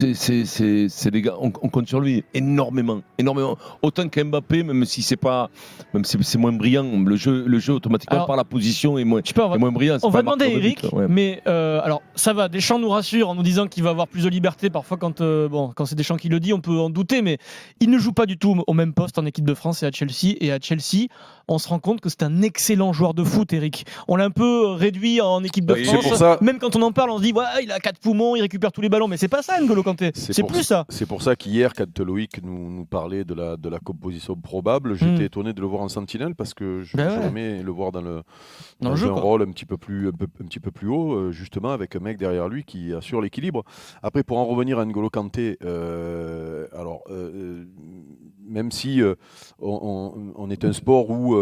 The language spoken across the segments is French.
C'est les gars, on compte sur lui énormément. Autant qu'Mbappé, même si c'est moins brillant, le jeu automatiquement Alors, par la position est moins brillant. On va demander à Eric, mais alors ça va, Deschamps nous rassure en nous disant qu'il va avoir plus de liberté. Parfois, quand c'est Deschamps qui le dit, on peut en douter, mais il ne joue pas du tout au même poste en équipe de France et à Chelsea. Et à Chelsea, on se rend compte que c'est un excellent joueur de foot, Eric. On l'a un peu réduit en équipe de France. Pour ça... Même quand on en parle, on se dit il a 4 poumons, il récupère tous les ballons, mais c'est pas ça, N'Golo Kanté. C'est plus ça. C'est pour ça qu'hier, quand Loïc nous parlait de la composition probable, j'étais étonné de le voir en sentinelle parce que j'aimais le voir dans un rôle un petit peu plus haut, justement avec un mec derrière lui qui assure l'équilibre. Après, pour en revenir à N'Golo Kanté, même si on est un sport où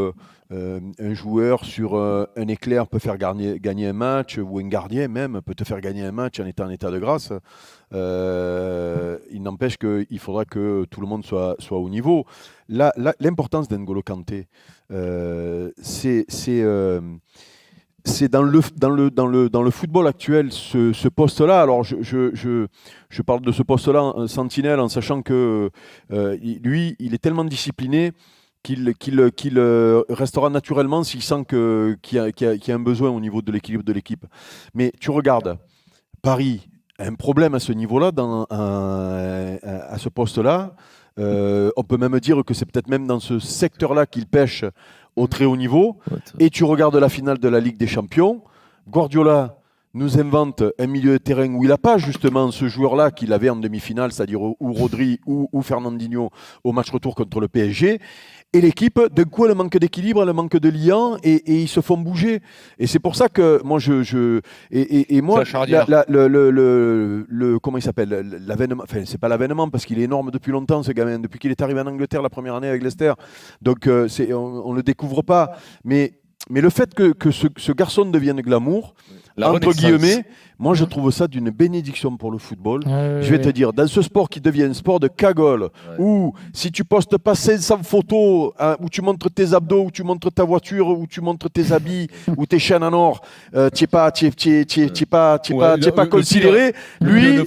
un joueur sur un éclair peut faire gagner un match, ou un gardien même peut te faire gagner un match en étant en état de grâce, il n'empêche qu'il faudra que tout le monde soit au niveau. L'importance d'N'Golo Kanté, c'est dans le football actuel, ce poste-là. Alors, je parle de ce poste-là en sentinelle, en sachant que lui, il est tellement discipliné qu'il restera naturellement s'il sent qu'il y a un besoin au niveau de l'équilibre de l'équipe. Mais tu regardes, Paris a un problème à ce niveau-là, à ce poste-là. On peut même dire que c'est peut-être même dans ce secteur-là qu'il pêche au très haut niveau. Et tu regardes la finale de la Ligue des Champions, Guardiola nous invente un milieu de terrain où il n'a pas justement ce joueur-là qu'il avait en demi-finale, c'est-à-dire ou Rodri ou Fernandinho au match retour contre le PSG. Et l'équipe, d'un coup, elle manque d'équilibre, elle manque de liant, et ils se font bouger. Et c'est pour ça que moi, comment il s'appelle, l'avènement, enfin, c'est pas l'avènement, parce qu'il est énorme depuis longtemps, ce gamin, depuis qu'il est arrivé en Angleterre la première année avec Leicester. Donc, on le découvre pas. Mais le fait que ce garçon devienne glamour, entre guillemets, moi je trouve ça d'une bénédiction pour le football. Je vais te dire, dans ce sport qui devient un sport de cagole, où si tu postes pas 500 photos, où tu montres tes abdos, où tu montres ta voiture, où tu montres tes habits, ou tes chaînes en or, tu n'es pas considéré. Lui,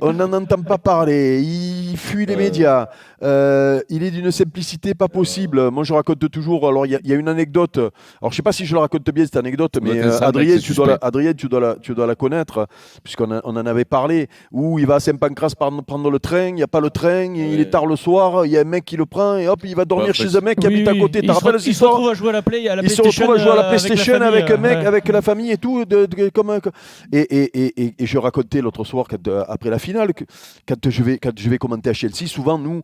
on n'en entend pas parler, il fuit les médias. Il est d'une simplicité pas possible. Moi, je raconte toujours. Alors, il y a une anecdote. Alors, je ne sais pas si je la raconte bien cette anecdote, mais Adrien, tu dois la connaître, puisqu'on en avait parlé. Où il va à Saint-Pancras prendre le train. Il n'y a pas le train. Il est tard le soir. Il y a un mec qui le prend et hop, il va dormir chez un mec qui habite à côté. Il se retrouve à jouer à la PlayStation avec un mec, avec la famille et tout. Et je racontais l'autre soir, après la finale, quand je vais commenter à Chelsea, souvent nous.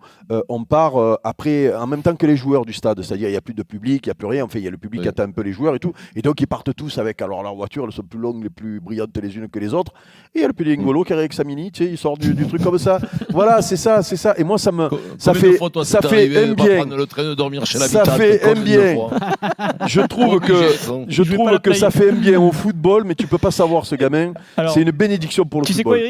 On part après, en même temps que les joueurs du stade, c'est-à-dire il n'y a plus de public, il n'y a plus rien, enfin il y a le public qui attend un peu les joueurs et tout, et donc ils partent tous avec, alors leurs voitures, elles sont plus longues, les plus brillantes les unes que les autres, et il y a le petit N'Golo qui arrive avec sa mini, tu sais, il sort du truc comme ça, voilà, c'est ça, et moi ça fait un bien, je trouve que ça fait un bien au football, mais tu peux pas savoir ce gamin, c'est une bénédiction pour le football.